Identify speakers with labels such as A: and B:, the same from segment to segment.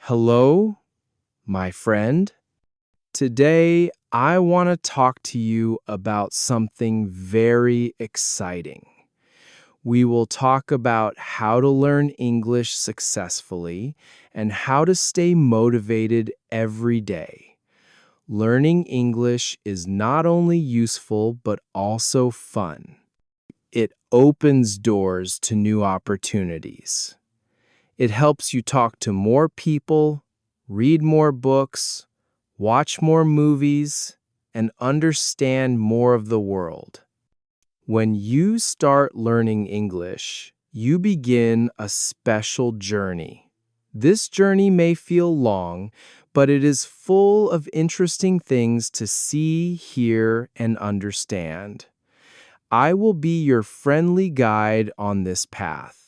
A: Hello, my friend. Today, I want to talk to you about something very exciting. We will talk about how to learn English successfully and how to stay motivated every day. Learning English is not only useful but also fun. It opens doors to new opportunities. It helps you talk to more people, read more books, watch more movies, and understand more of the world. When you start learning English, you begin a special journey. This journey may feel long, but it is full of interesting things to see, hear, and understand. I will be your friendly guide on this path.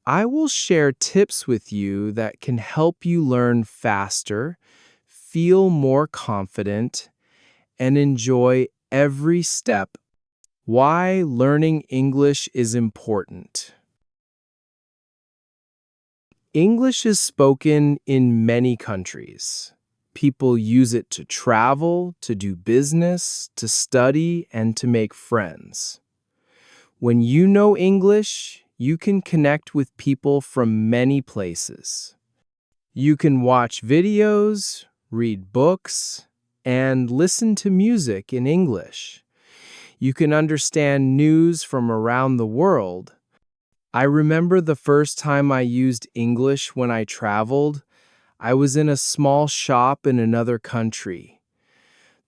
A: I will share tips with you that can help you learn faster, feel more confident, and enjoy every step. Why learning English is important. English is spoken in many countries. People use it to travel, to do business, to study, and to make friends. When you know English, you can connect with people from many places. You can watch videos, read books, and listen to music in English. You can understand news from around the world. I remember the first time I used English when I traveled. I was in a small shop in another country.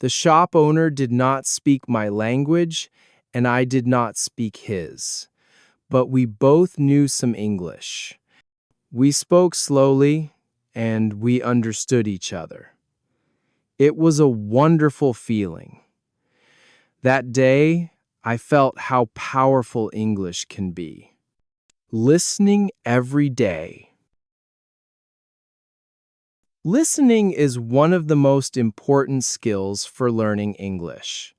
A: The shop owner did not speak my language, and I did not speak his. But we both knew some English. We spoke slowly, and we understood each other. It was a wonderful feeling. That day, I felt how powerful English can be. Listening every day. Listening is one of the most important skills for learning English.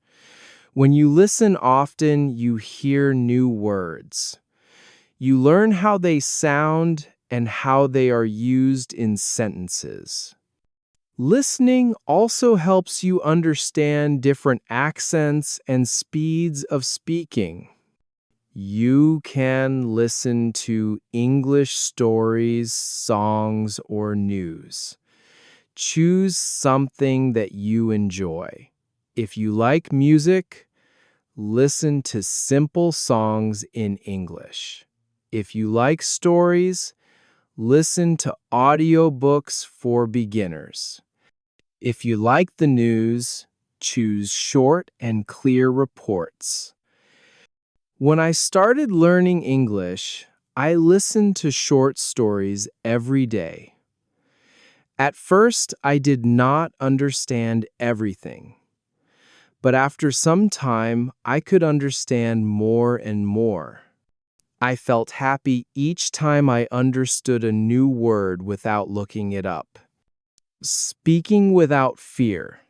A: When you listen often, you hear new words. You learn how they sound and how they are used in sentences. Listening also helps you understand different accents and speeds of speaking. You can listen to English stories, songs, or news. Choose something that you enjoy. If you like music, listen to simple songs in English. If you like stories, listen to audiobooks for beginners. If you like the news, choose short and clear reports. When I started learning English, I listened to short stories every day. At first, I did not understand everything. But after some time, I could understand more and more. I felt happy each time I understood a new word without looking it up. Speaking without fear.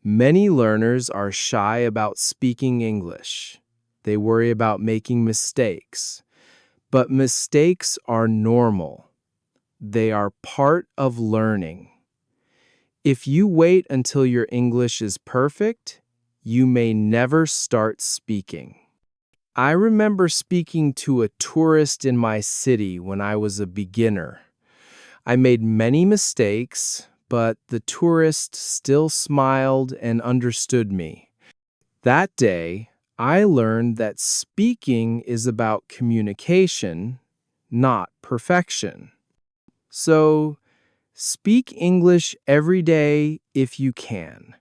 A: Many learners are shy about speaking English. They worry about making mistakes. But mistakes are normal. They are part of learning. If you wait until your English is perfect, you may never start speaking. I remember speaking to a tourist in my city when I was a beginner. I made many mistakes, but the tourist still smiled and understood me. That day, I learned that speaking is about communication, not perfection. So, speak English every day if you can.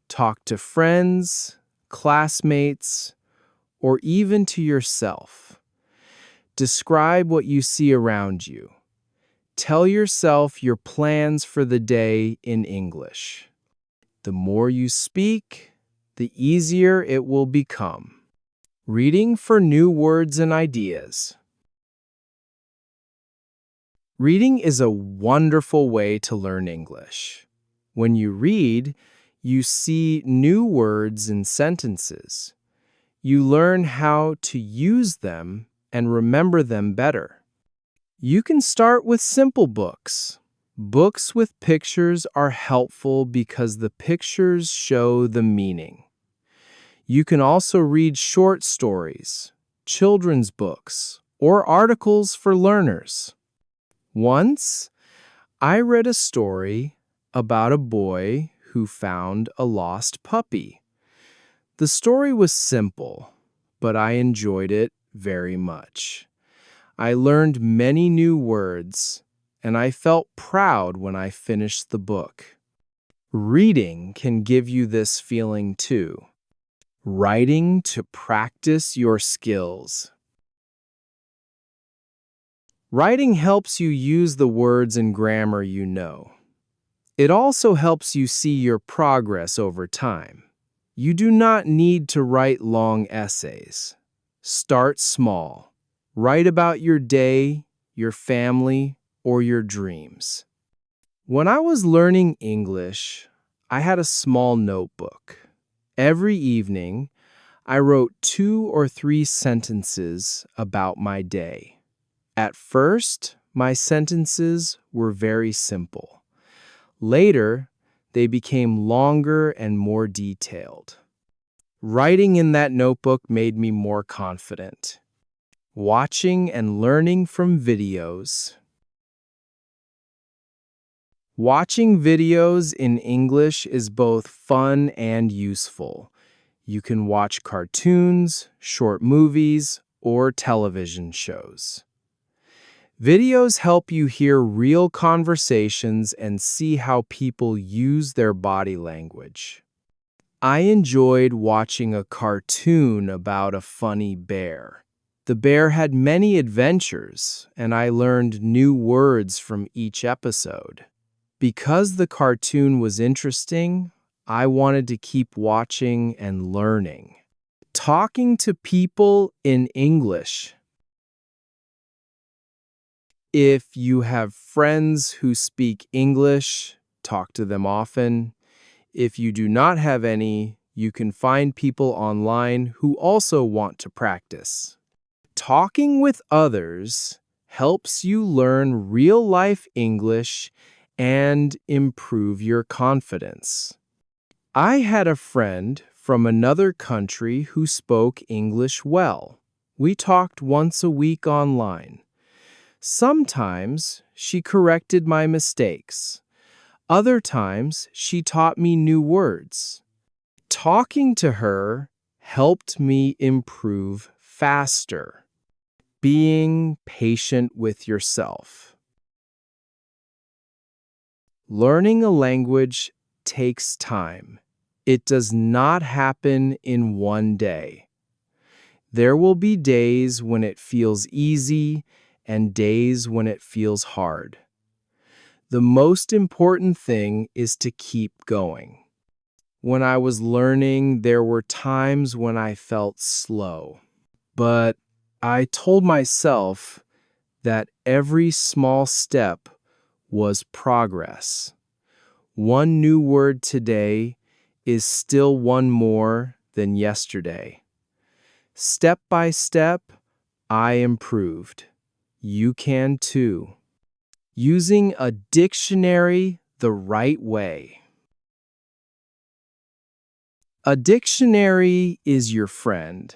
A: Talk to friends, classmates, or even to yourself. Describe what you see around you. Tell yourself your plans for the day in English. The more you speak, the easier it will become. Reading for new words and ideas. Reading is a wonderful way to learn English. When you read, you see new words and sentences. You learn how to use them and remember them better. You can start with simple books. Books with pictures are helpful because the pictures show the meaning. You can also read short stories, children's books, or articles for learners. Once, I read a story about a boy who found a lost puppy. The story was simple, but I enjoyed it very much. I learned many new words, and I felt proud when I finished the book. Reading can give you this feeling too. Writing to practice your skills. Writing helps you use the words and grammar you know. It also helps you see your progress over time. You do not need to write long essays. Start small. Write about your day, your family, or your dreams. When I was learning English, I had a small notebook. Every evening, I wrote 2 or 3 sentences about my day. At first, my sentences were very simple. Later, they became longer and more detailed. Writing in that notebook made me more confident. Watching and learning from videos. Watching videos in English is both fun and useful. You can watch cartoons, short movies, or television shows. Videos help you hear real conversations and see how people use their body language. I enjoyed watching a cartoon about a funny bear. The bear had many adventures, and I learned new words from each episode. Because the cartoon was interesting, I wanted to keep watching and learning. Talking to people in English. If you have friends who speak English, talk to them often. If you do not have any, you can find people online who also want to practice. Talking with others helps you learn real-life English and improve your confidence. I had a friend from another country who spoke English well. We talked once a week online. Sometimes she corrected my mistakes. Other times she taught me new words. Talking to her helped me improve faster. Being patient with yourself. Learning a language takes time. It does not happen in one day. There will be days when it feels easy and days when it feels hard. The most important thing is to keep going. When I was learning, there were times when I felt slow, but I told myself that every small step was progress. One new word today is still one more than yesterday. Step by step, I improved. You can too. Using a dictionary the right way. A dictionary is your friend.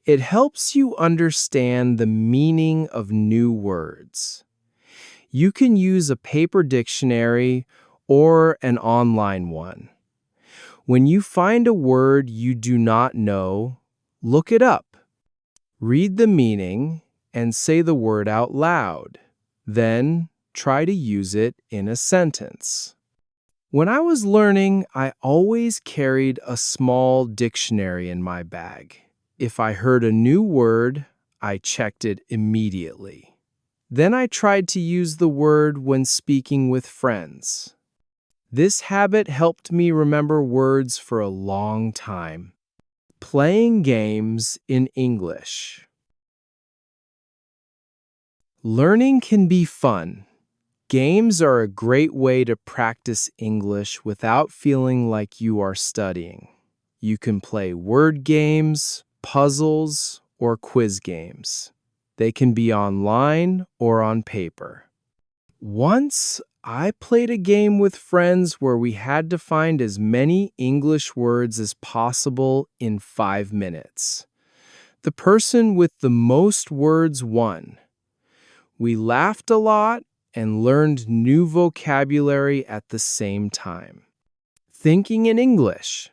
A: It helps you understand the meaning of new words. You can use a paper dictionary or an online one. When you find a word you do not know, look it up. Read the meaning and say the word out loud. Then try to use it in a sentence. When I was learning, I always carried a small dictionary in my bag. If I heard a new word, I checked it immediately. Then I tried to use the word when speaking with friends. This habit helped me remember words for a long time. Playing games in English. Learning can be fun. Games are a great way to practice English without feeling like you are studying. You can play word games, puzzles, or quiz games. They can be online or on paper. Once, I played a game with friends where we had to find as many English words as possible in 5 minutes. The person with the most words won. We laughed a lot and learned new vocabulary at the same time. Thinking in English.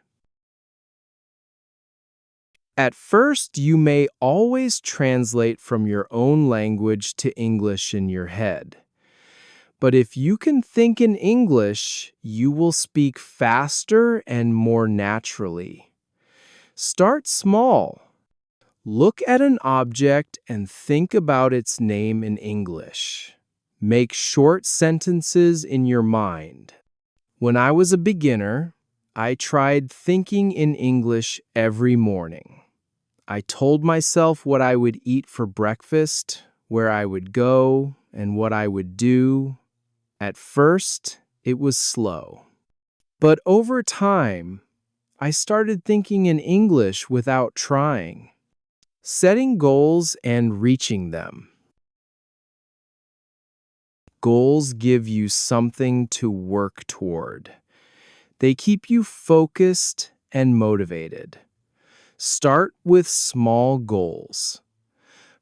A: At first, you may always translate from your own language to English in your head. But if you can think in English, you will speak faster and more naturally. Start small. Look at an object and think about its name in English. Make short sentences in your mind. When I was a beginner, I tried thinking in English every morning. I told myself what I would eat for breakfast, where I would go, and what I would do. At first, it was slow. But over time, I started thinking in English without trying. Setting goals and reaching them. Goals give you something to work toward. They keep you focused and motivated. Start with small goals.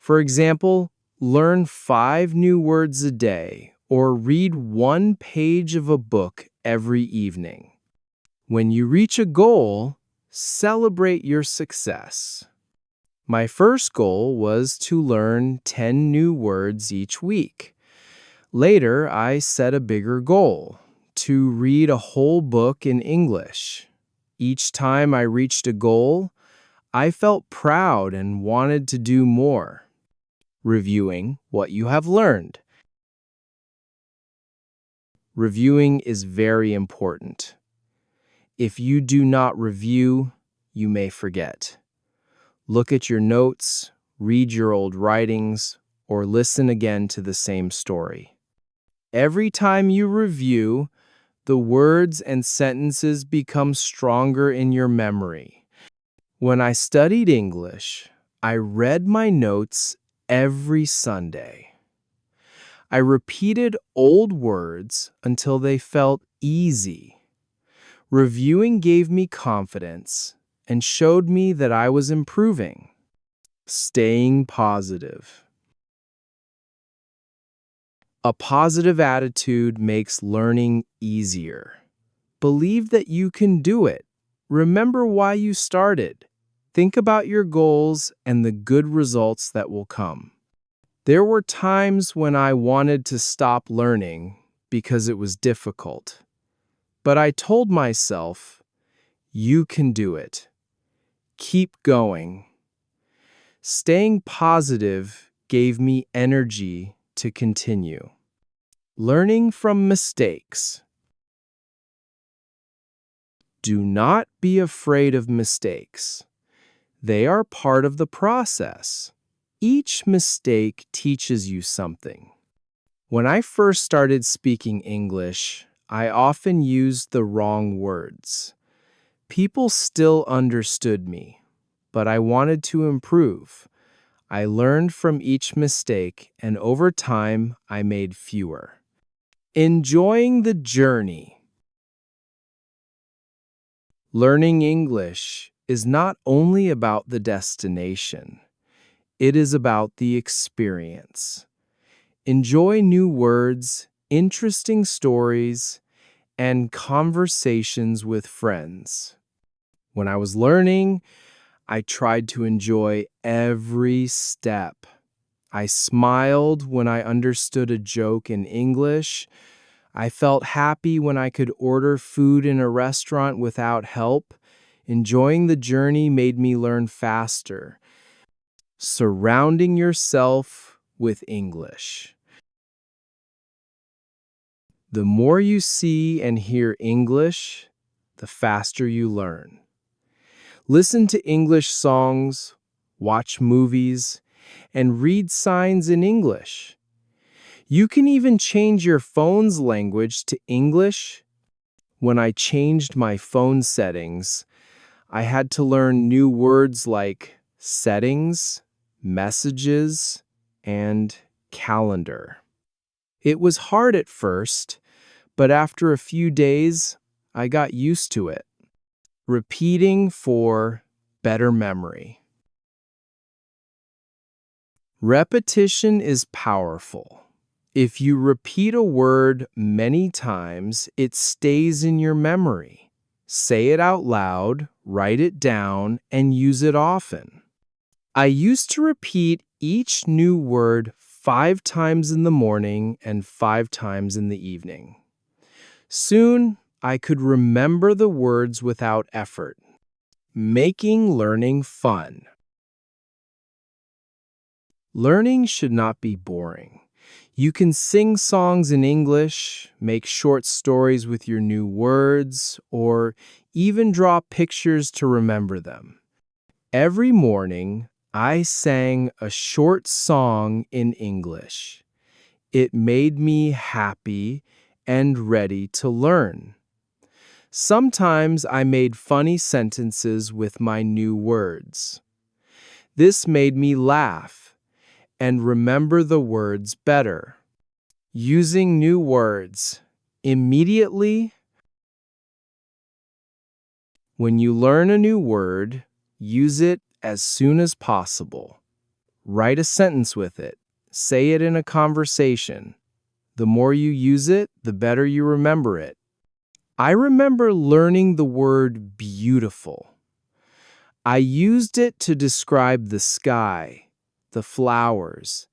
A: For example, learn 5 new words a day or read 1 page of a book every evening. When you reach a goal, celebrate your success. My first goal was to learn 10 new words each week. Later, I set a bigger goal, to read a whole book in English. Each time I reached a goal, I felt proud and wanted to do more. Reviewing what you have learned. Reviewing is very important. If you do not review, you may forget. Look at your notes, read your old writings, or listen again to the same story. Every time you review, the words and sentences become stronger in your memory. When I studied English, I read my notes every Sunday. I repeated old words until they felt easy. Reviewing gave me confidence and showed me that I was improving. Staying positive. A positive attitude makes learning easier. Believe that you can do it. Remember why you started. Think about your goals and the good results that will come. There were times when I wanted to stop learning because it was difficult. But I told myself, you can do it. Keep going. Staying positive gave me energy to continue. Learning from mistakes. Do not be afraid of mistakes. They are part of the process. Each mistake teaches you something. When I first started speaking English, I often used the wrong words. People still understood me, but I wanted to improve. I learned from each mistake, and over time, I made fewer. Enjoying the journey. Learning English is not only about the destination. It is about the experience. Enjoy new words, interesting stories, and conversations with friends. When I was learning, I tried to enjoy every step. I smiled when I understood a joke in English. I felt happy when I could order food in a restaurant without help. Enjoying the journey made me learn faster. Surrounding yourself with English. The more you see and hear English, the faster you learn. Listen to English songs, watch movies, and read signs in English. You can even change your phone's language to English. When I changed my phone settings, I had to learn new words like settings, messages, and calendar. It was hard at first, but after a few days, I got used to it. Repeating for better memory. Repetition is powerful. If you repeat a word many times, it stays in your memory. Say it out loud, write it down, and use it often. I used to repeat each new word 5 times in the morning and 5 times in the evening. Soon, I could remember the words without effort, making learning fun. Learning should not be boring. You can sing songs in English, make short stories with your new words, or even draw pictures to remember them. Every morning, I sang a short song in English. It made me happy and ready to learn. Sometimes I made funny sentences with my new words. This made me laugh and remember the words better. Using new words. Immediately, when you learn a new word, use it as soon as possible. Write a sentence with it. Say it in a conversation. The more you use it, the better you remember it. I remember learning the word beautiful. I used it to describe the sky, the flowers,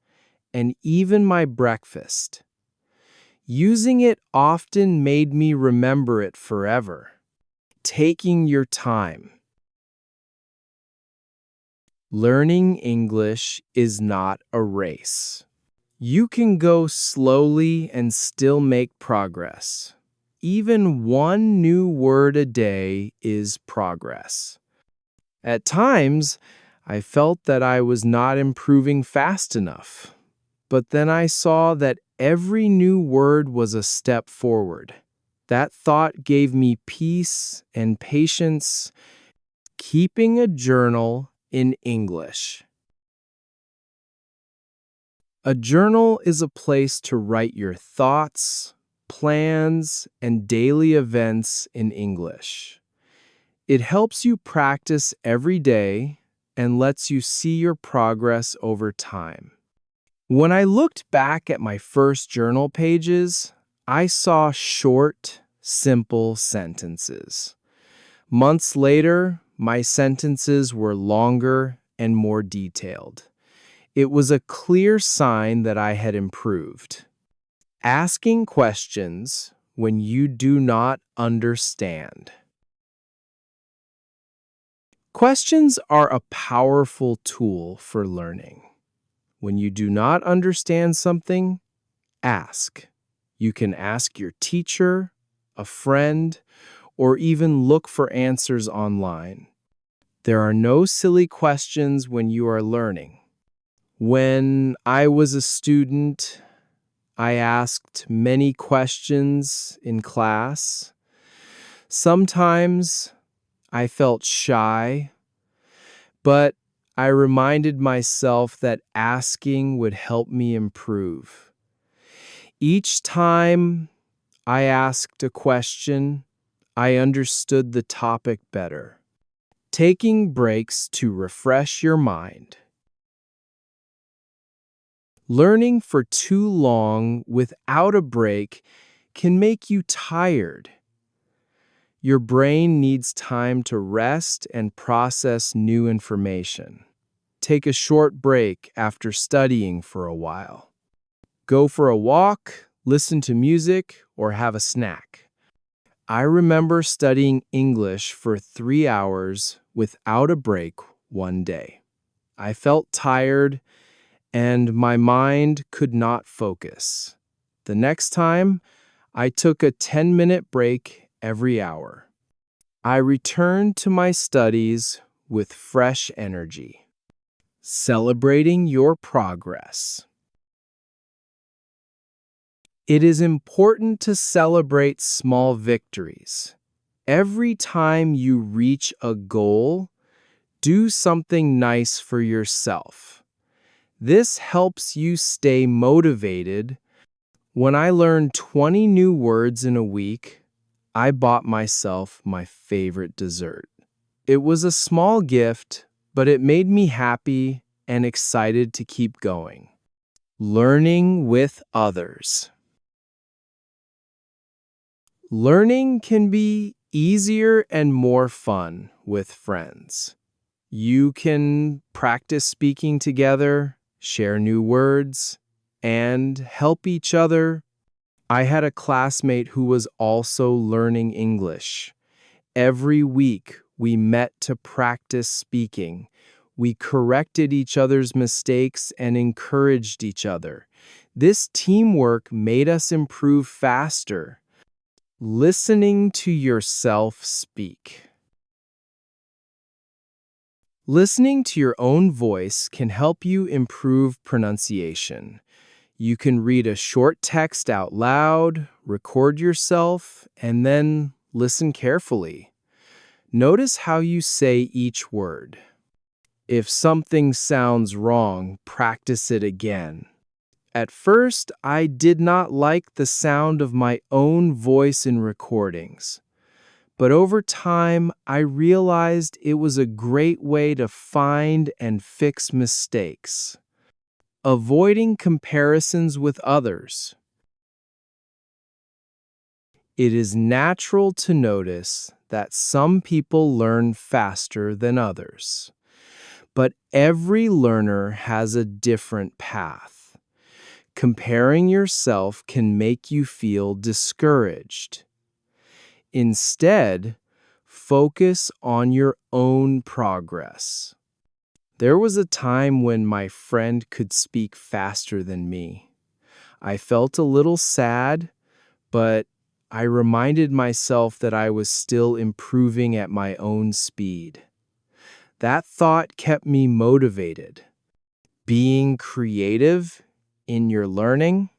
A: and even my breakfast. Using it often made me remember it forever. Taking your time. Learning English is not a race. You can go slowly and still make progress. Even one new word a day is progress. At times, I felt that I was not improving fast enough. But then I saw that every new word was a step forward. That thought gave me peace and patience. Keeping a journal in English. A journal is a place to write your thoughts, plans, and daily events in English. It helps you practice every day and lets you see your progress over time. When I looked back at my first journal pages, I saw short, simple sentences. Months later, my sentences were longer and more detailed. It was a clear sign that I had improved. Asking questions when you do not understand. Questions are a powerful tool for learning. When you do not understand something, ask. You can ask your teacher, a friend, or even look for answers online. There are no silly questions when you are learning. When I was a student, I asked many questions in class. Sometimes I felt shy, but I reminded myself that asking would help me improve. Each time I asked a question, I understood the topic better. Taking breaks to refresh your mind. Learning for too long without a break can make you tired. Your brain needs time to rest and process new information. Take a short break after studying for a while. Go for a walk, listen to music, or have a snack. I remember studying English for 3 hours without a break one day. I felt tired and my mind could not focus. The next time, I took a 10-minute break every hour. I returned to my studies with fresh energy. Celebrating your progress. It is important to celebrate small victories. Every time you reach a goal, do something nice for yourself. This helps you stay motivated. When I learned 20 new words in a week, I bought myself my favorite dessert. It was a small gift, but it made me happy and excited to keep going. Learning with others. Learning can be easier and more fun with friends. You can practice speaking together, share new words, and help each other. I had a classmate who was also learning English. Every week, we met to practice speaking. We corrected each other's mistakes and encouraged each other. This teamwork made us improve faster. Listening to yourself speak. Listening to your own voice can help you improve pronunciation. You can read a short text out loud, record yourself, and then listen carefully. Notice how you say each word. If something sounds wrong, practice it again. At first, I did not like the sound of my own voice in recordings. But over time, I realized it was a great way to find and fix mistakes. Avoiding comparisons with others. It is natural to notice that some people learn faster than others. But every learner has a different path. Comparing yourself can make you feel discouraged. Instead, focus on your own progress. There was a time when my friend could speak faster than me. I felt a little sad, but I reminded myself that I was still improving at my own speed. That thought kept me motivated. Being creative in your learning.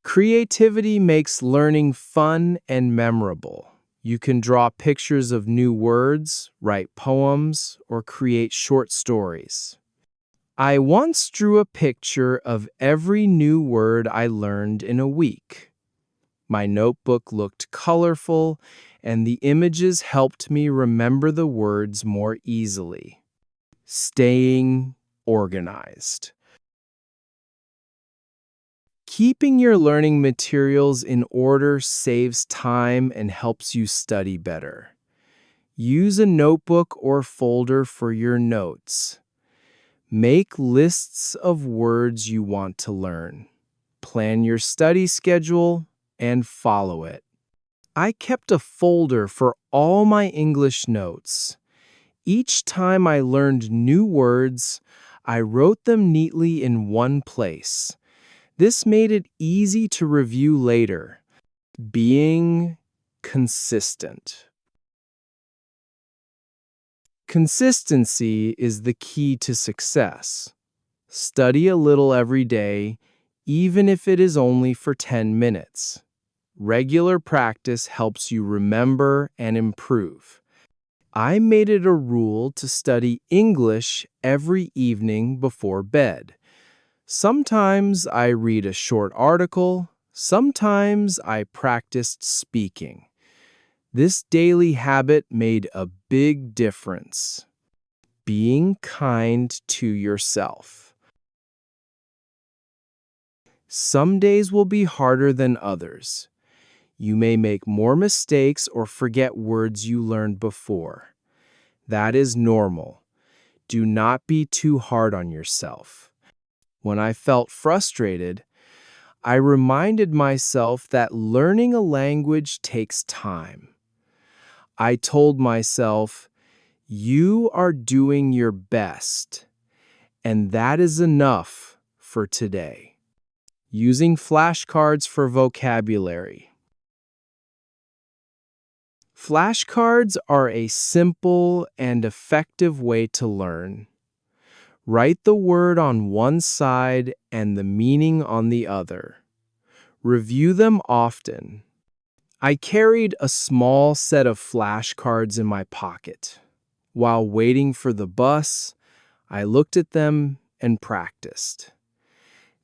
A: Creativity makes learning fun and memorable. You can draw pictures of new words, write poems, or create short stories. I once drew a picture of every new word I learned in a week. My notebook looked colorful, and the images helped me remember the words more easily. Staying organized. Keeping your learning materials in order saves time and helps you study better. Use a notebook or folder for your notes. Make lists of words you want to learn. Plan your study schedule and follow it. I kept a folder for all my English notes. Each time I learned new words, I wrote them neatly in one place. This made it easy to review later. Being consistent. Consistency is the key to success. Study a little every day, even if it is only for 10 minutes. Regular practice helps you remember and improve. I made it a rule to study English every evening before bed. Sometimes I read a short article, sometimes I practiced speaking. This daily habit made a big difference. Being kind to yourself. Some days will be harder than others. You may make more mistakes or forget words you learned before. That is normal. Do not be too hard on yourself. When I felt frustrated, I reminded myself that learning a language takes time. I told myself, you are doing your best, and that is enough for today. Using flashcards for vocabulary. Flashcards are a simple and effective way to learn. Write the word on one side and the meaning on the other. Review them often. I carried a small set of flashcards in my pocket. While waiting for the bus, I looked at them and practiced.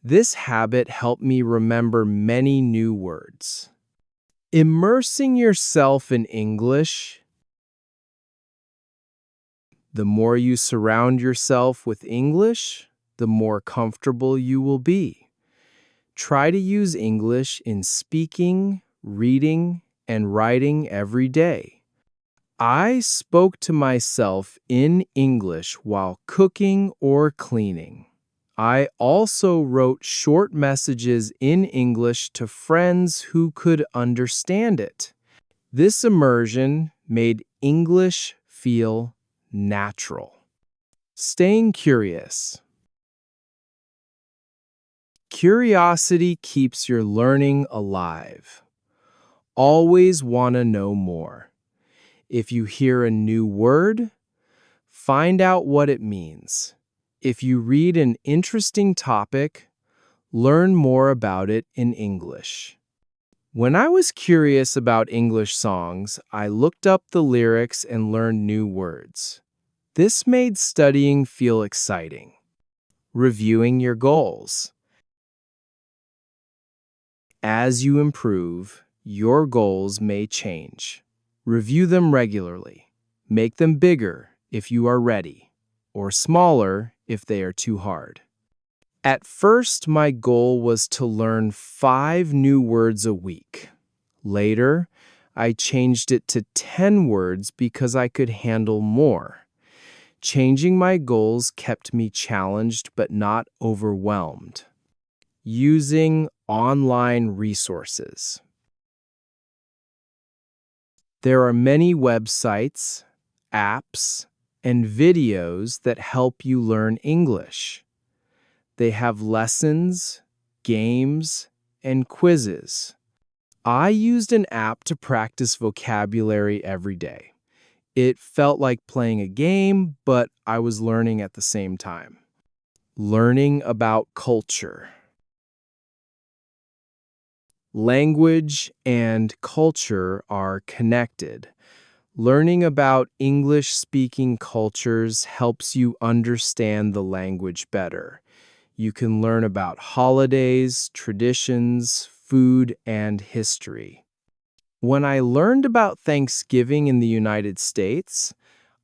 A: This habit helped me remember many new words. Immersing yourself in English. The more you surround yourself with English, the more comfortable you will be. Try to use English in speaking, reading, and writing every day. I spoke to myself in English while cooking or cleaning. I also wrote short messages in English to friends who could understand it. This immersion made English feel natural. Staying curious. Curiosity keeps your learning alive. Always want to know more. If you hear a new word, find out what it means. If you read an interesting topic, learn more about it in English. When I was curious about English songs, I looked up the lyrics and learned new words. This made studying feel exciting. Reviewing your goals. As you improve, your goals may change. Review them regularly. Make them bigger if you are ready, or smaller if they are too hard. At first, my goal was to learn 5 new words a week. Later, I changed it to 10 words because I could handle more. Changing my goals kept me challenged but not overwhelmed. Using online resources. There are many websites, apps, and videos that help you learn English. They have lessons, games, and quizzes. I used an app to practice vocabulary every day. It felt like playing a game, but I was learning at the same time. Learning about culture. Language and culture are connected. Learning about English-speaking cultures helps you understand the language better. You can learn about holidays, traditions, food, and history. When I learned about Thanksgiving in the United States,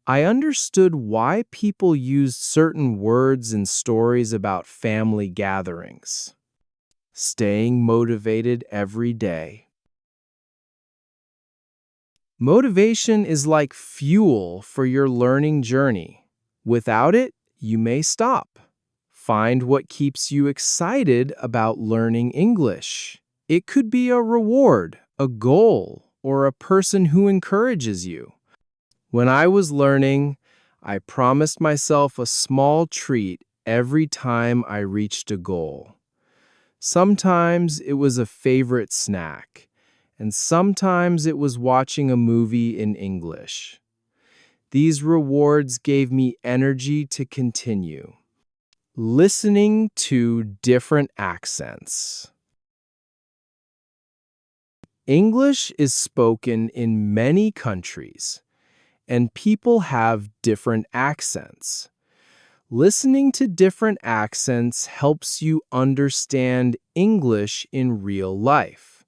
A: I understood why people used certain words and stories about family gatherings. Staying motivated every day. Motivation is like fuel for your learning journey. Without it, you may stop. Find what keeps you excited about learning English. It could be a reward, a goal, or a person who encourages you. When I was learning, I promised myself a small treat every time I reached a goal. Sometimes it was a favorite snack, and sometimes it was watching a movie in English. These rewards gave me energy to continue. Listening to different accents. English is spoken in many countries, and people have different accents. Listening to different accents helps you understand English in real life.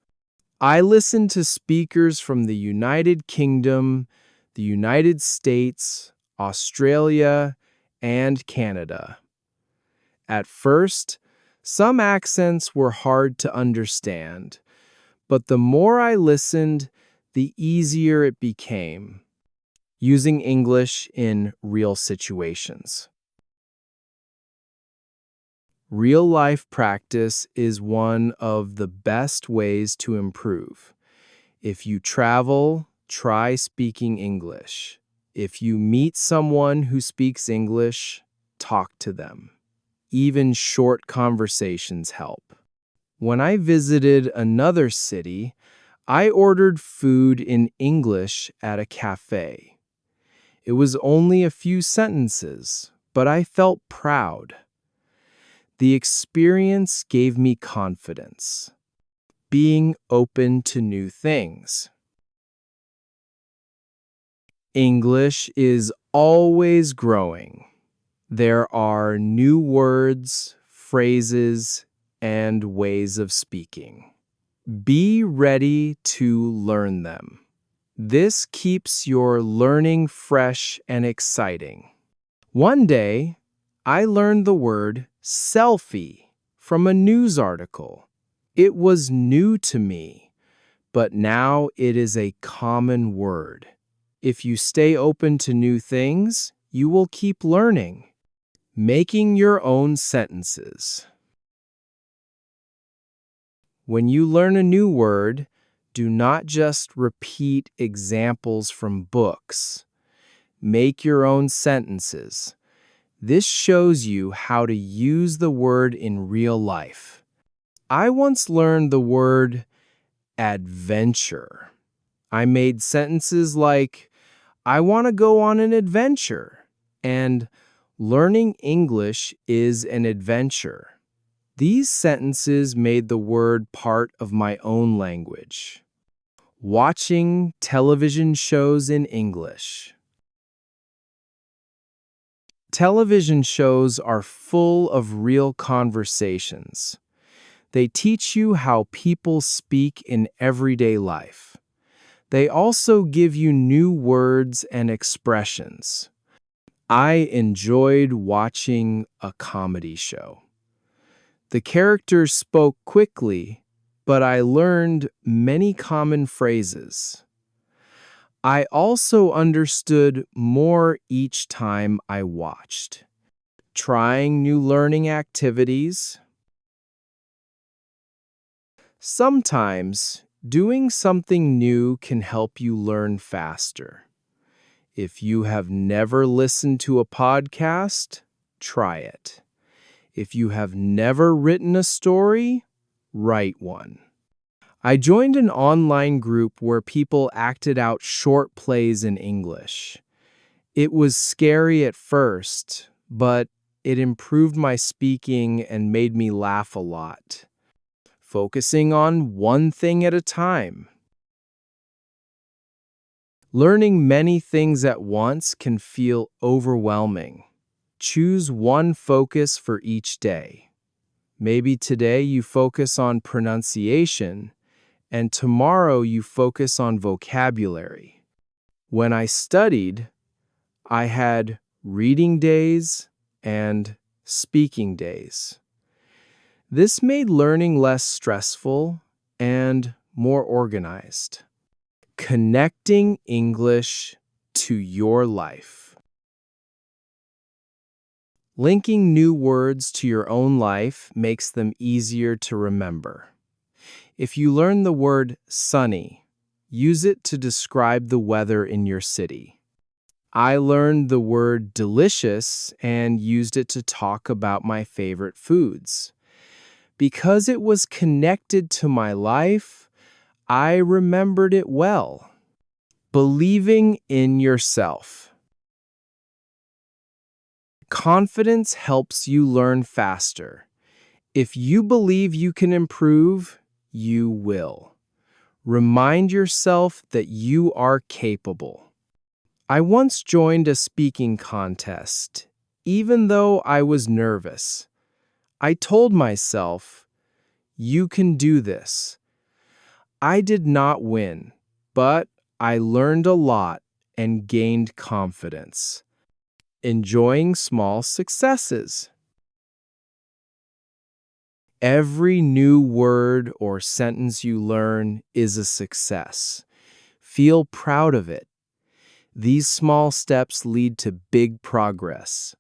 A: I listen to speakers from the United Kingdom, the United States, Australia, and Canada. At first, some accents were hard to understand, but the more I listened, the easier it became. Using English in real situations. Real-life practice is one of the best ways to improve. If you travel, try speaking English. If you meet someone who speaks English, talk to them. Even short conversations help. When I visited another city, I ordered food in English at a cafe. It was only a few sentences, but I felt proud. The experience gave me confidence. Being open to new things. English is always growing. There are new words, phrases, and ways of speaking. Be ready to learn them. This keeps your learning fresh and exciting. One day, I learned the word selfie from a news article. It was new to me, but now it is a common word. If you stay open to new things, you will keep learning. Making your own sentences. When you learn a new word, do not just repeat examples from books. Make your own sentences. This shows you how to use the word in real life. I once learned the word adventure. I made sentences like, I want to go on an adventure, and learning English is an adventure. These sentences made the word part of my own language. Watching television shows in English. Television shows are full of real conversations. They teach you how people speak in everyday life. They also give you new words and expressions. I enjoyed watching a comedy show. The characters spoke quickly, but I learned many common phrases. I also understood more each time I watched. Trying new learning activities. Sometimes, doing something new can help you learn faster. If you have never listened to a podcast, try it. If you have never written a story, write one. I joined an online group where people acted out short plays in English. It was scary at first, but it improved my speaking and made me laugh a lot. Focusing on one thing at a time. Learning many things at once can feel overwhelming. Choose one focus for each day. Maybe today you focus on pronunciation, and tomorrow you focus on vocabulary. When I studied, I had reading days and speaking days. This made learning less stressful and more organized. Connecting English to your life. Linking new words to your own life makes them easier to remember. If you learn the word sunny, use it to describe the weather in your city. I learned the word delicious and used it to talk about my favorite foods. Because it was connected to my life, I remembered it well. Believing in yourself. Confidence helps you learn faster. If you believe you can improve, you will. Remind yourself that you are capable. I once joined a speaking contest, even though I was nervous. I told myself, you can do this. I did not win, but I learned a lot and gained confidence. Enjoying small successes. Every new word or sentence you learn is a success. Feel proud of it. These small steps lead to big progress.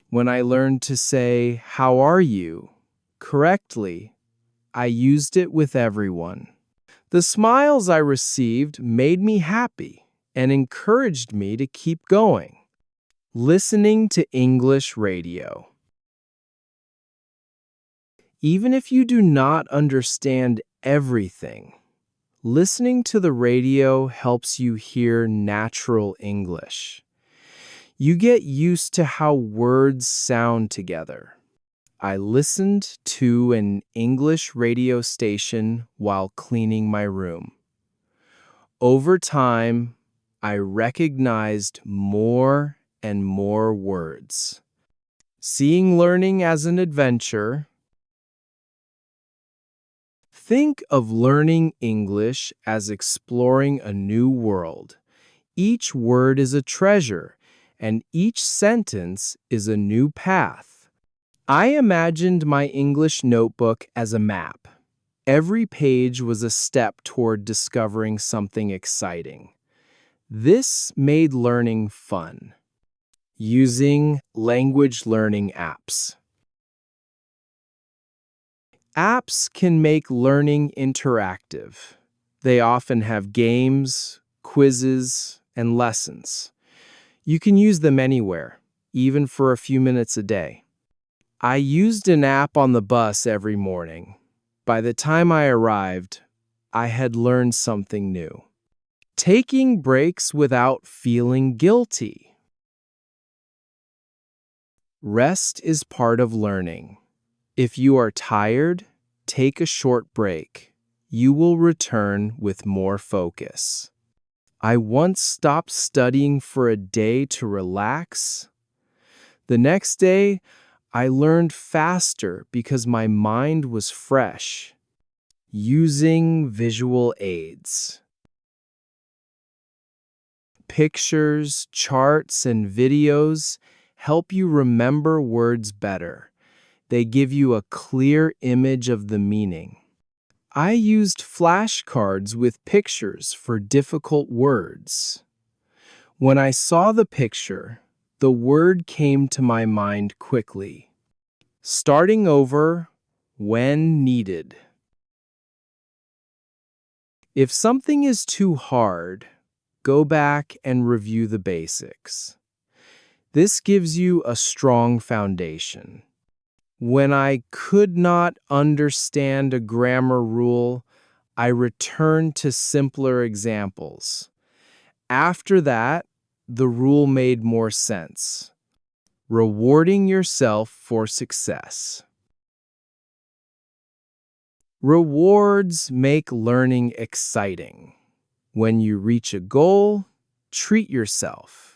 A: When I learned to say, "How are you?" correctly, I used it with everyone. The smiles I received made me happy and encouraged me to keep going. Listening to English radio. Even if you do not understand everything, listening to the radio helps you hear natural English. You get used to how words sound together. I listened to an English radio station while cleaning my room. Over time, I recognized more and more words. seeing learning as an adventure. Think of learning English as exploring a new world. Each word is a treasure, and each sentence is a new path. I imagined my English notebook as a map. Every page was a step toward discovering something exciting. This made learning fun. Using language learning apps. Apps can make learning interactive. They often have games, quizzes, and lessons. You can use them anywhere, even for a few minutes a day. I used an app on the bus every morning. By the time I arrived, I had learned something new. Taking breaks without feeling guilty. Rest is part of learning. If you are tired, take a short break. You will return with more focus. I once stopped studying for a day to relax. The next day, I learned faster because my mind was fresh. Using visual aids. Pictures, charts, and videos help you remember words better. They give you a clear image of the meaning. I used flashcards with pictures for difficult words. When I saw the picture, the word came to my mind quickly. Starting over when needed. If something is too hard, go back and review the basics. This gives you a strong foundation. When I could not understand a grammar rule, I returned to simpler examples. After that, the rule made more sense. Rewarding yourself for success. Rewards make learning exciting. When you reach a goal, treat yourself.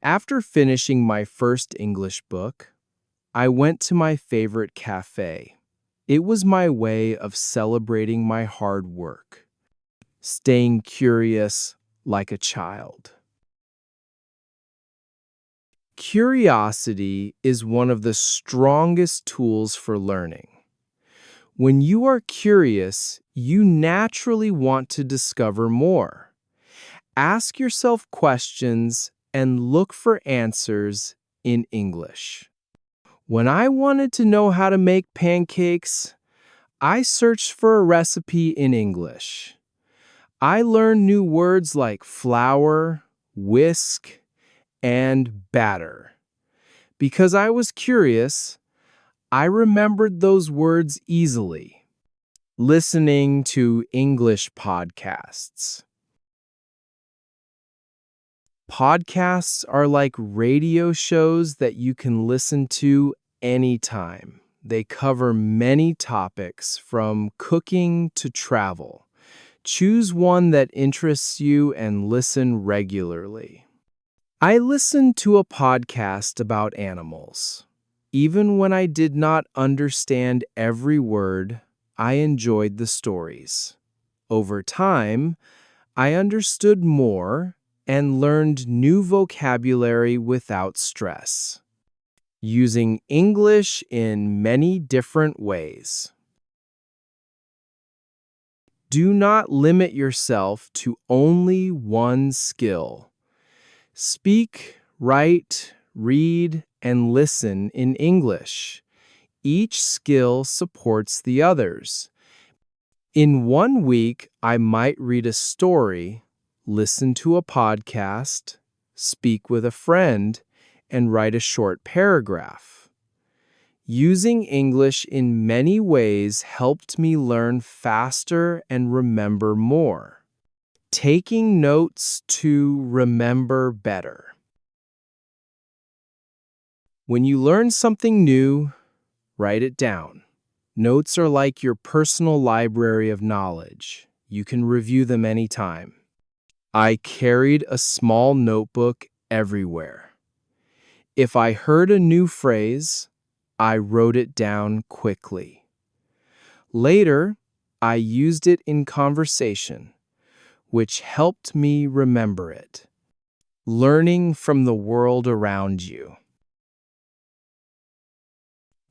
A: After finishing my first English book, I went to my favorite cafe. It was my way of celebrating my hard work, staying curious like a child. Curiosity is one of the strongest tools for learning. When you are curious, you naturally want to discover more. Ask yourself questions and look for answers in English. When I wanted to know how to make pancakes, I searched for a recipe in English. I learned new words like flour, whisk, and batter. Because I was curious, I remembered those words easily. Listening to English podcasts. Podcasts are like radio shows that you can listen to anytime. They cover many topics from cooking to travel. Choose one that interests you and listen regularly. I listened to a podcast about animals. Even when I did not understand every word, I enjoyed the stories. Over time, I understood more and learned new vocabulary without stress. Using English in many different ways. Do not limit yourself to only one skill. Speak, write, read, and listen in English. Each skill supports the others. In 1 week, I might read a story, listen to a podcast, speak with a friend, and write a short paragraph. Using English in many ways helped me learn faster and remember more. Taking notes to remember better. When you learn something new, write it down. Notes are like your personal library of knowledge. You can review them anytime. I carried a small notebook everywhere. If I heard a new phrase, I wrote it down quickly. Later, I used it in conversation, which helped me remember it. Learning from the world around you.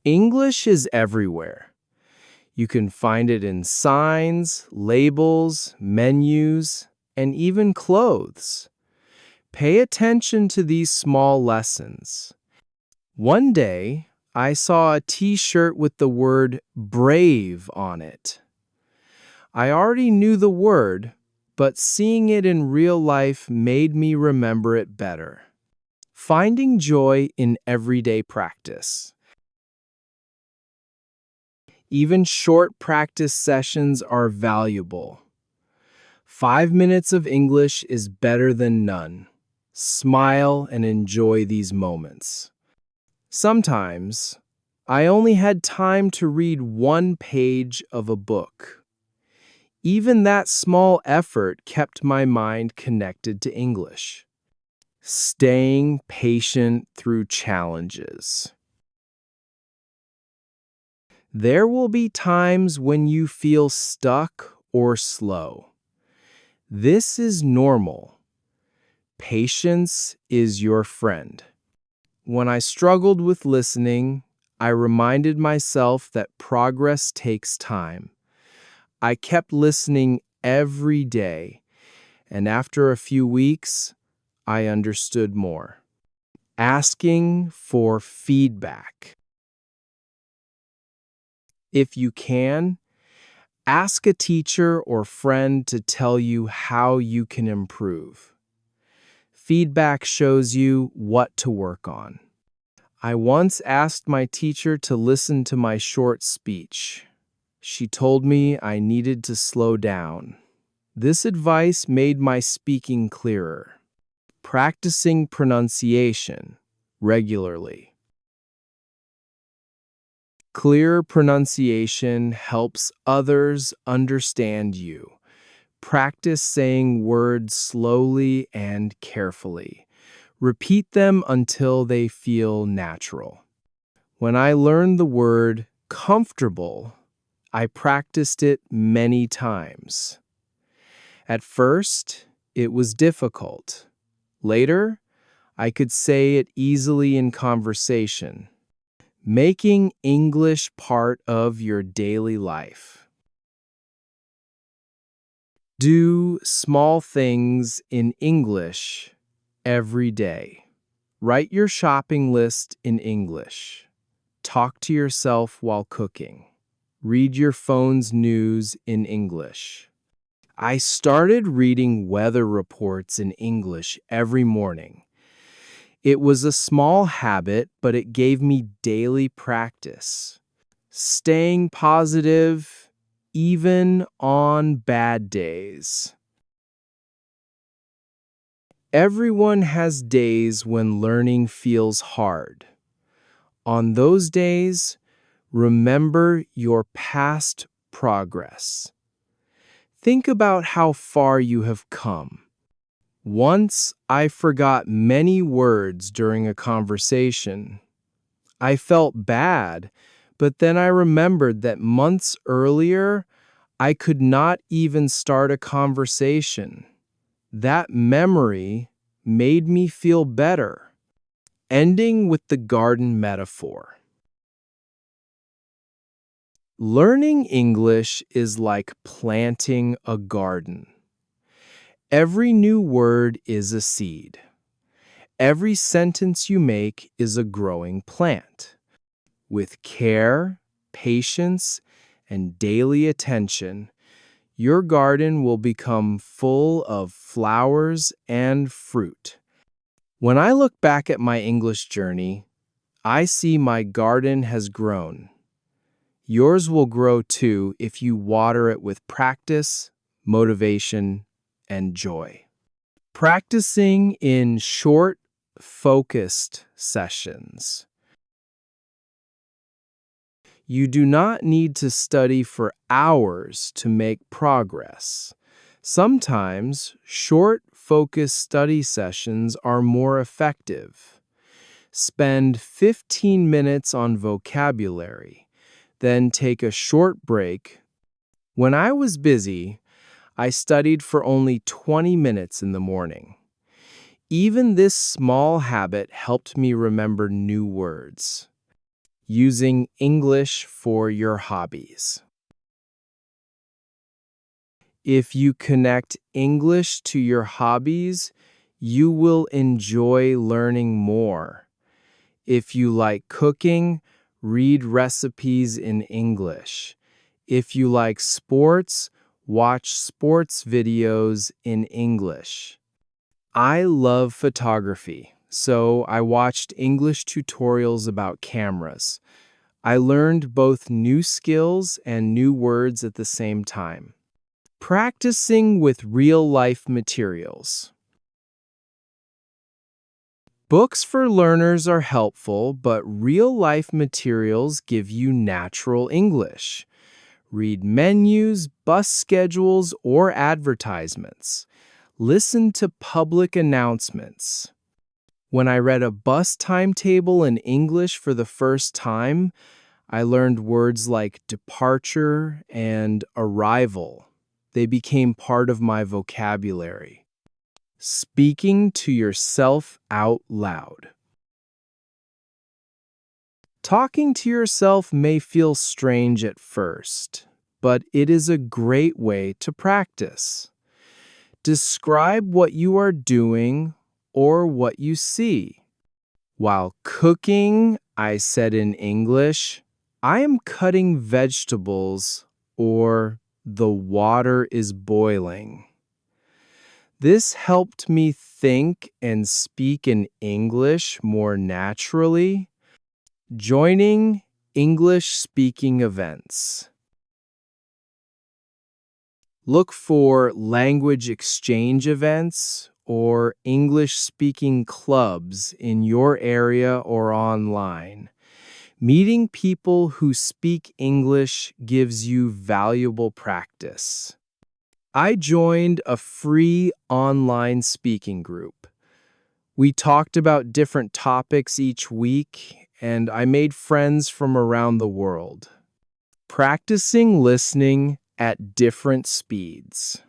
A: English is everywhere. You can find it in signs, labels, menus, and even clothes. Pay attention to these small lessons. One day, I saw a t-shirt with the word brave on it. I already knew the word, but seeing it in real life made me remember it better. Finding joy in everyday practice. Even short practice sessions are valuable. 5 minutes of English is better than none. Smile and enjoy these moments. Sometimes, I only had time to read one page of a book. Even that small effort kept my mind connected to English. Staying patient through challenges. There will be times when you feel stuck or slow. This is normal. Patience is your friend. When I struggled with listening, I reminded myself that progress takes time. I kept listening every day, and after a few weeks, I understood more. Asking for feedback. If you can, ask a teacher or friend to tell you how you can improve. Feedback shows you what to work on. I once asked my teacher to listen to my short speech. She told me I needed to slow down. This advice made my speaking clearer. Practicing pronunciation regularly. Clear pronunciation helps others understand you. Practice saying words slowly and carefully. Repeat them until they feel natural. When I learned the word comfortable, I practiced it many times. At first, it was difficult. Later, I could say it easily in conversation. Making English part of your daily life. Do small things in English every day. Write your shopping list in English. Talk to yourself while cooking. Read your phone's news in English. I started reading weather reports in English every morning. It was a small habit, but it gave me daily practice. Staying positive, even on bad days. Everyone has days when learning feels hard. On those days, remember your past progress. Think about how far you have come. Once I forgot many words during a conversation. I felt bad, but then I remembered that months earlier, I could not even start a conversation. That memory made me feel better. Ending with the garden metaphor. Learning English is like planting a garden. Every new word is a seed. Every sentence you make is a growing plant. With care, patience, and daily attention, your garden will become full of flowers and fruit. When I look back at my English journey, I see my garden has grown. Yours will grow too if you water it with practice, motivation, and joy. Practicing in short, focused sessions. You do not need to study for hours to make progress. Sometimes, short, focused study sessions are more effective. Spend 15 minutes on vocabulary, then take a short break. When I was busy, I studied for only 20 minutes in the morning. Even this small habit helped me remember new words. Using English for your hobbies. If you connect English to your hobbies, you will enjoy learning more. If you like cooking, read recipes in English. If you like sports, watch sports videos in English. I love photography, so I watched English tutorials about cameras. I learned both new skills and new words at the same time. Practicing with real-life materials. Books for learners are helpful, but real-life materials give you natural English. Read menus, bus schedules, or advertisements. Listen to public announcements. When I read a bus timetable in English for the first time, I learned words like departure and arrival. They became part of my vocabulary. Speaking to yourself out loud. Talking to yourself may feel strange at first, but it is a great way to practice. Describe what you are doing or what you see. While cooking, I said in English, I am cutting vegetables, or the water is boiling. This helped me think and speak in English more naturally. Joining English speaking events. Look for language exchange events or English speaking clubs in your area or online. Meeting people who speak English gives you valuable practice. I joined a free online speaking group. We talked about different topics each week, and I made friends from around the world. Practicing listening at different speeds.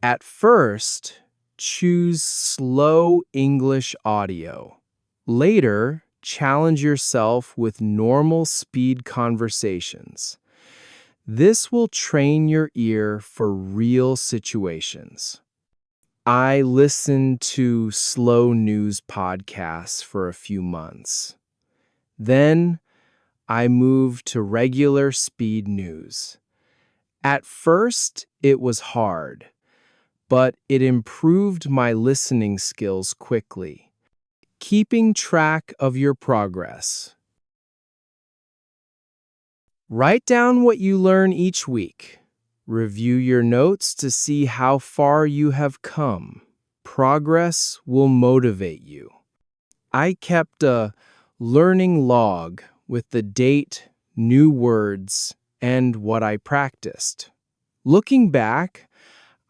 A: At first, choose slow English audio. Later, challenge yourself with normal speed conversations. This will train your ear for real situations. I listened to slow news podcasts for a few months. Then, I moved to regular speed news. At first, it was hard, but it improved my listening skills quickly. Keeping track of your progress. Write down what you learn each week. Review your notes to see how far you have come. Progress will motivate you. I kept a learning log with the date, new words, and what I practiced. Looking back,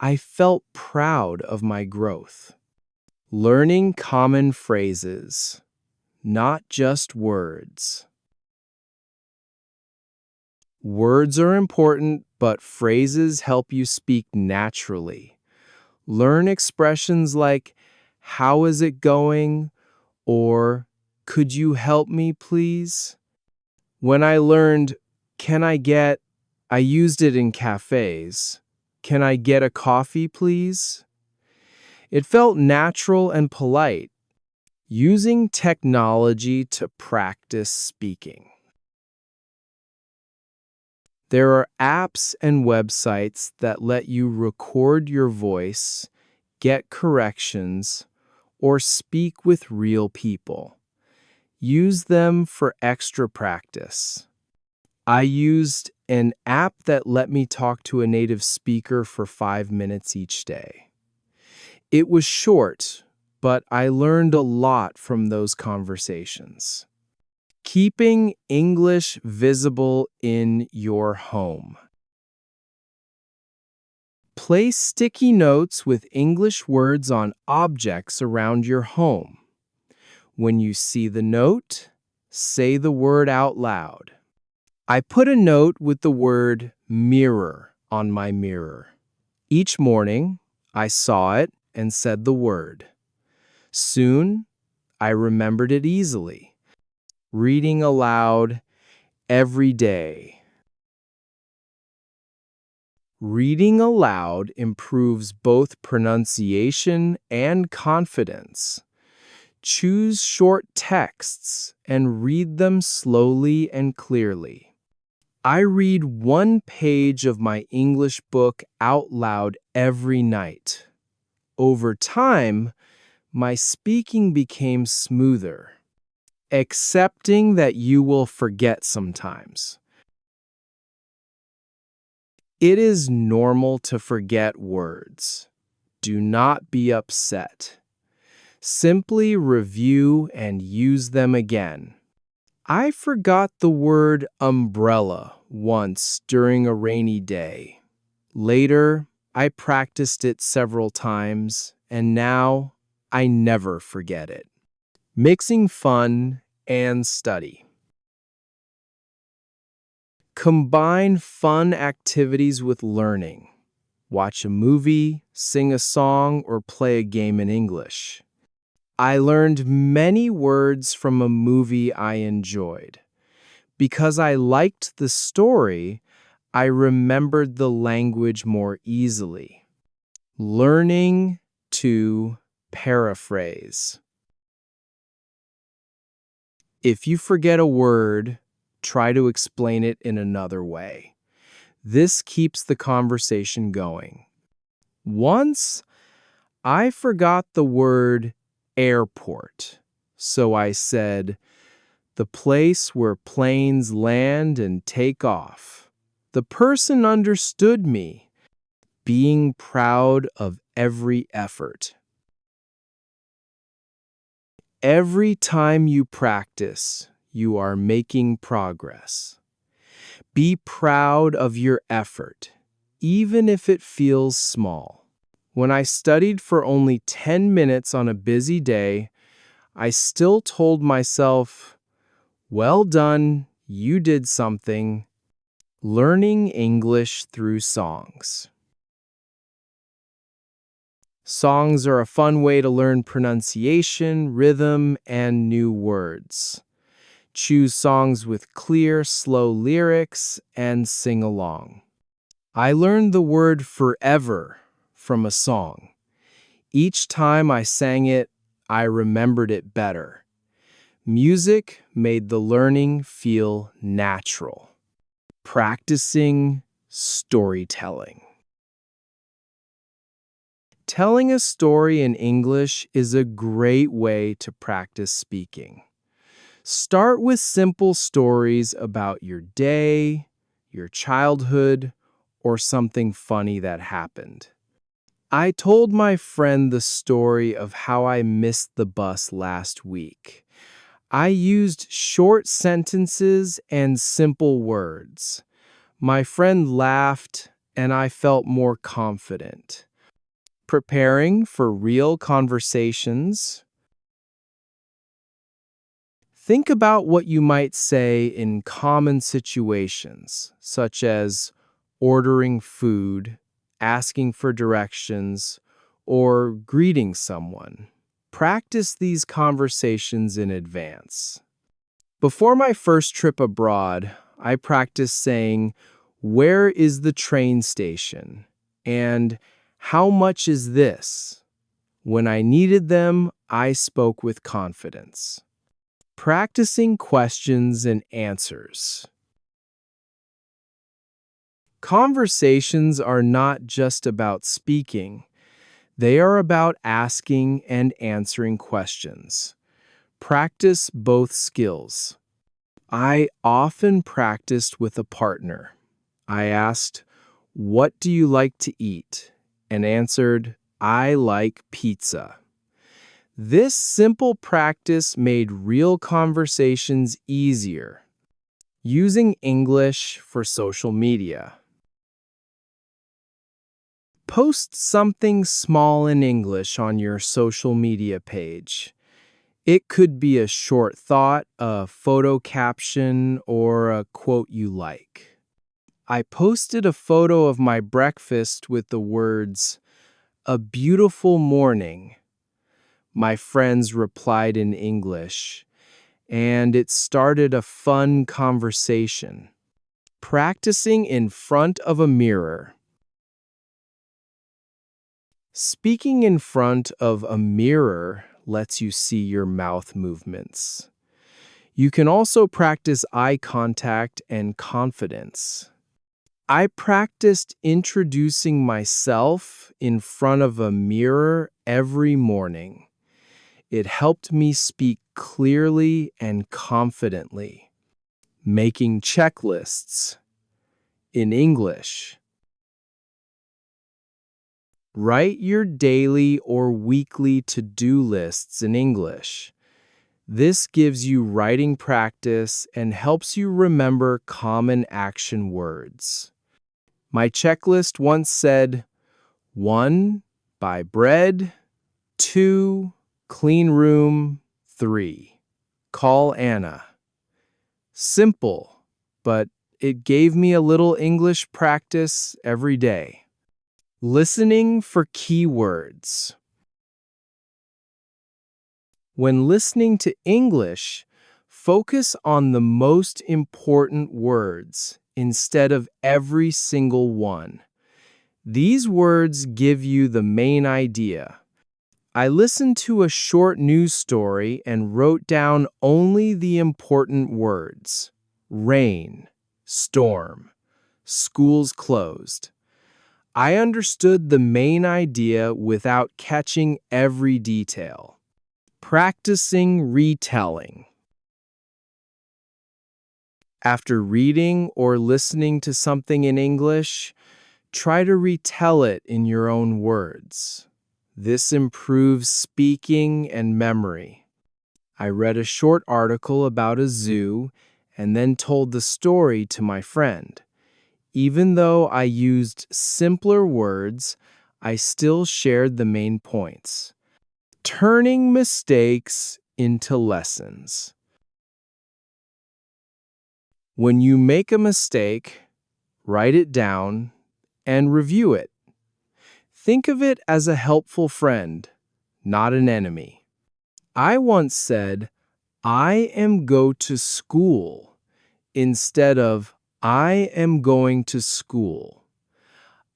A: I felt proud of my growth. Learning common phrases, not just words. Words are important, but phrases help you speak naturally. Learn expressions like, "How is it going?" or "Could you help me, please?" When I learned, "Can I get," I used it in cafes. "Can I get a coffee, please?" It felt natural and polite. Using technology to practice speaking. There are apps and websites that let you record your voice, get corrections, or speak with real people. Use them for extra practice. I used an app that let me talk to a native speaker for 5 minutes each day. It was short, but I learned a lot from those conversations. Keeping English visible in your home. Place sticky notes with English words on objects around your home. When you see the note, say the word out loud. I put a note with the word mirror on my mirror. Each morning, I saw it and said the word. Soon, I remembered it easily. Reading aloud every day. Reading aloud improves both pronunciation and confidence. Choose short texts and read them slowly and clearly. I read one page of my English book out loud every night. Over time, my speaking became smoother, accepting that you will forget sometimes. It is normal to forget words. Do not be upset. Simply review and use them again. I forgot the word umbrella once during a rainy day. Later, I practiced it several times, and now I never forget it. Mixing fun and study. Combine fun activities with learning. Watch a movie, sing a song, or play a game in English. I learned many words from a movie I enjoyed. Because I liked the story, I remembered the language more easily. Learning to paraphrase. If you forget a word, try to explain it in another way. This keeps the conversation going. Once, I forgot the word airport, so I said, the place where planes land and take off. The person understood me, being proud of every effort. Every time you practice, you are making progress. Be proud of your effort, even if it feels small. When I studied for only 10 minutes on a busy day, I still told myself, well done, you did something. Learning English through songs. Songs are a fun way to learn pronunciation, rhythm, and new words. Choose songs with clear, slow lyrics and sing along. I learned the word forever from a song. Each time I sang it, I remembered it better. Music made the learning feel natural. Practicing storytelling. Telling a story in English is a great way to practice speaking. Start with simple stories about your day, your childhood, or something funny that happened. I told my friend the story of how I missed the bus last week. I used short sentences and simple words. My friend laughed, and I felt more confident. Preparing for real conversations. Think about what you might say in common situations, such as ordering food, asking for directions, or greeting someone. Practice these conversations in advance. Before my first trip abroad, I practiced saying, "Where is the train station?" and "How much is this?" When I needed them, I spoke with confidence. Practicing questions and answers. Conversations are not just about speaking. They are about asking and answering questions. Practice both skills. I often practiced with a partner. I asked, "What do you like to eat?" and answered, "I like pizza." This simple practice made real conversations easier. Using English for social media. Post something small in English on your social media page. It could be a short thought, a photo caption, or a quote you like. I posted a photo of my breakfast with the words, "A beautiful morning." My friends replied in English, and it started a fun conversation. Practicing in front of a mirror. Speaking in front of a mirror lets you see your mouth movements. You can also practice eye contact and confidence. I practiced introducing myself in front of a mirror every morning. It helped me speak clearly and confidently. Making checklists in English. Write your daily or weekly to-do lists in English. This gives you writing practice and helps you remember common action words. My checklist once said, 1. Buy bread. 2. Clean room. 3. Call Anna. Simple, but it gave me a little English practice every day. Listening for keywords. When listening to English, focus on the most important words instead of every single one. These words give you the main idea. I listened to a short news story and wrote down only the important words. Rain, storm, schools closed. I understood the main idea without catching every detail. Practicing retelling. After reading or listening to something in English, try to retell it in your own words. This improves speaking and memory. I read a short article about a zoo and then told the story to my friend. Even though I used simpler words, I still shared the main points. Turning mistakes into lessons. When you make a mistake, write it down and review it. Think of it as a helpful friend, not an enemy. I once said, "I am go to school," instead of "I am going to school."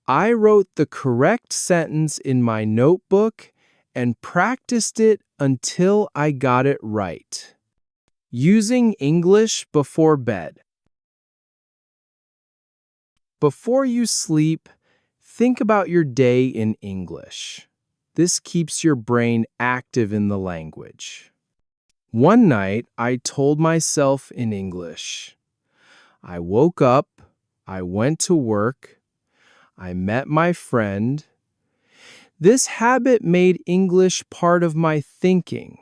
A: I wrote the correct sentence in my notebook and practiced it until I got it right. Using English before bed. Before you sleep, think about your day in English. This keeps your brain active in the language. One night, I told myself in English. I woke up, I went to work, I met my friend. This habit made English part of my thinking.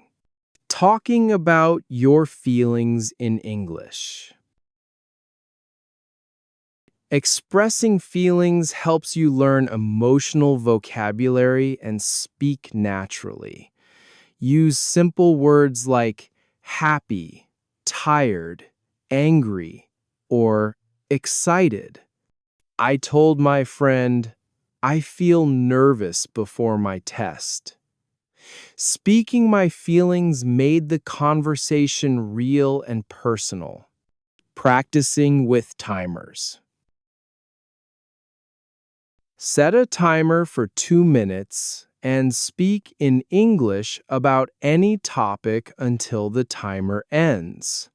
A: Talking about your feelings in English. Expressing feelings helps you learn emotional vocabulary and speak naturally. Use simple words like happy, tired, angry, or excited. I told my friend, "I feel nervous before my test." Speaking my feelings made the conversation real and personal. Practicing with timers. Set a timer for 2 minutes and speak in English about any topic until the timer ends.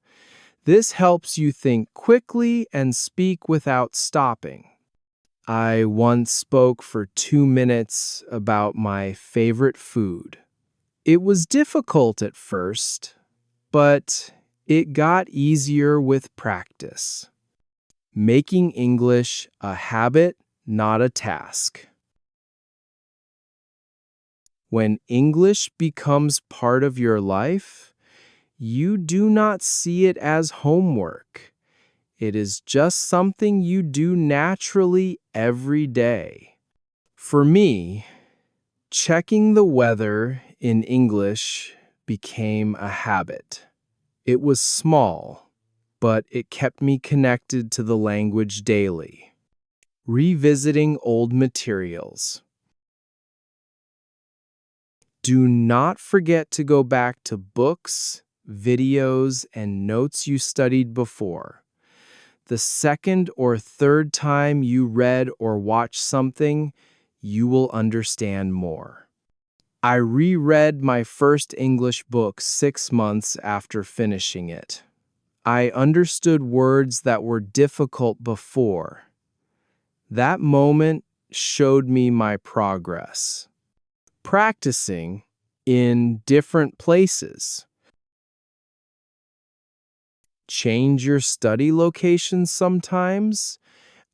A: This helps you think quickly and speak without stopping. I once spoke for 2 minutes about my favorite food. It was difficult at first, but it got easier with practice. Making English a habit, not a task. When English becomes part of your life, you do not see it as homework. It is just something you do naturally every day. For me, checking the weather in English became a habit. It was small, but it kept me connected to the language daily. Revisiting old materials. Do not forget to go back to books, videos, and notes you studied before. The second or third time you read or watched something, you will understand more. I reread my first English book 6 months after finishing it. I understood words that were difficult before. That moment showed me my progress. Practicing in different places. Change your study location sometimes.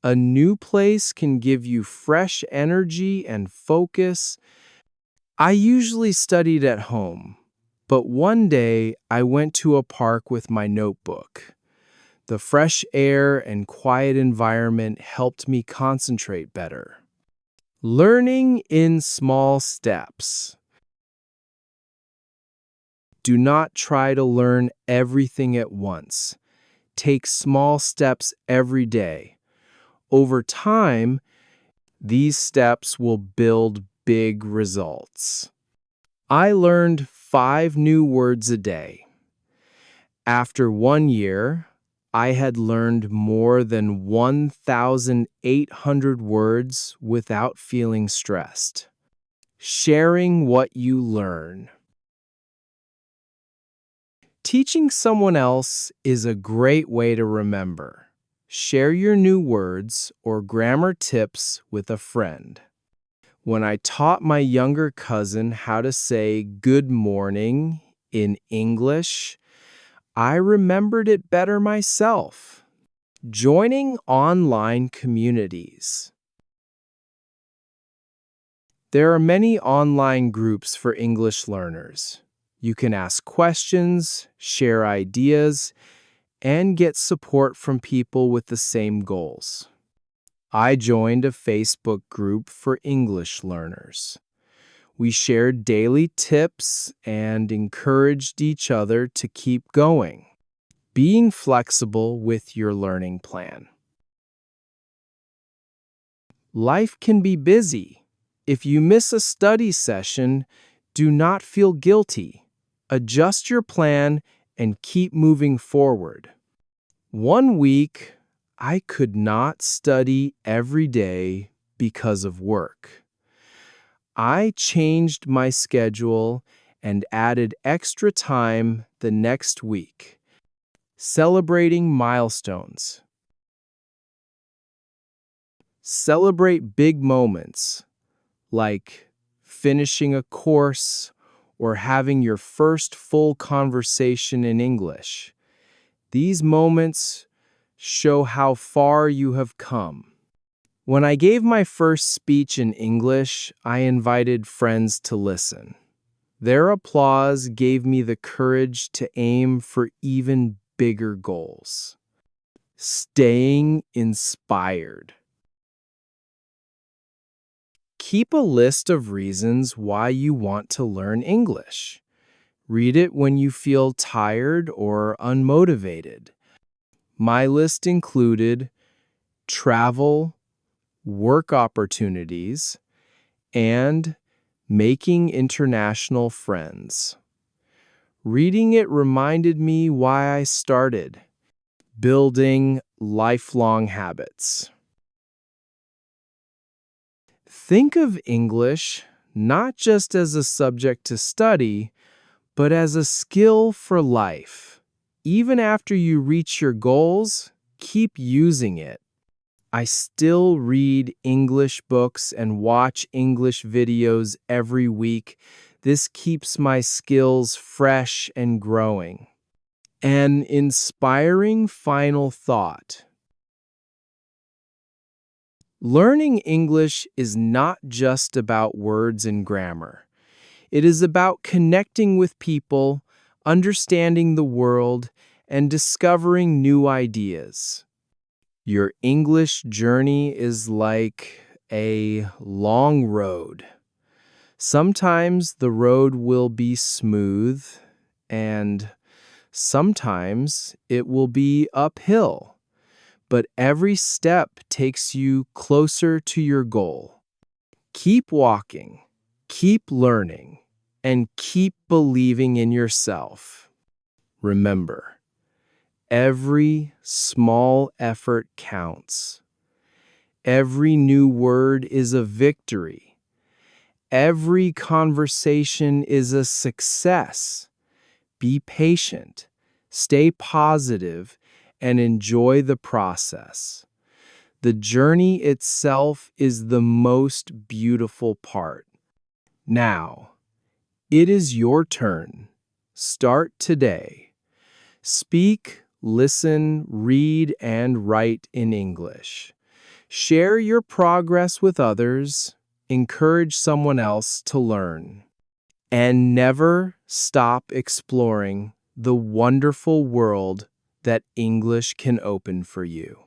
A: A new place can give you fresh energy and focus. I usually studied at home, but one day I went to a park with my notebook. The fresh air and quiet environment helped me concentrate better. Learning in small steps. Do not try to learn everything at once. Take small steps every day. Over time, these steps will build big results. I learned 5 new words a day. After 1 year, I had learned more than 1,800 words without feeling stressed. Sharing what you learn. Teaching someone else is a great way to remember. Share your new words or grammar tips with a friend. When I taught my younger cousin how to say good morning in English, I remembered it better myself. Joining online communities. There are many online groups for English learners. You can ask questions, share ideas, and get support from people with the same goals. I joined a Facebook group for English learners. We shared daily tips and encouraged each other to keep going. Being flexible with your learning plan. Life can be busy. If you miss a study session, do not feel guilty. Adjust your plan and keep moving forward. One week, I could not study every day because of work. I changed my schedule and added extra time the next week. Celebrating milestones. Celebrate big moments, like finishing a course or having your first full conversation in English. These moments show how far you have come. When I gave my first speech in English, I invited friends to listen. Their applause gave me the courage to aim for even bigger goals. Staying inspired. Keep a list of reasons why you want to learn English. Read it when you feel tired or unmotivated. My list included travel, work opportunities, and making international friends. Reading it reminded me why I started, building lifelong habits. Think of English not just as a subject to study, but as a skill for life. Even after you reach your goals, keep using it. I still read English books and watch English videos every week. This keeps my skills fresh and growing. An inspiring final thought. Learning English is not just about words and grammar. It is about connecting with people, understanding the world, and discovering new ideas. Your English journey is like a long road. Sometimes the road will be smooth, and sometimes it will be uphill, but every step takes you closer to your goal. Keep walking, keep learning, and keep believing in yourself. Remember, every small effort counts. Every new word is a victory. Every conversation is a success. Be patient, stay positive, and enjoy the process. The journey itself is the most beautiful part. Now, it is your turn. Start today. Speak, listen, read, and write in English. Share your progress with others. Encourage someone else to learn. And never stop exploring the wonderful world that English can open for you.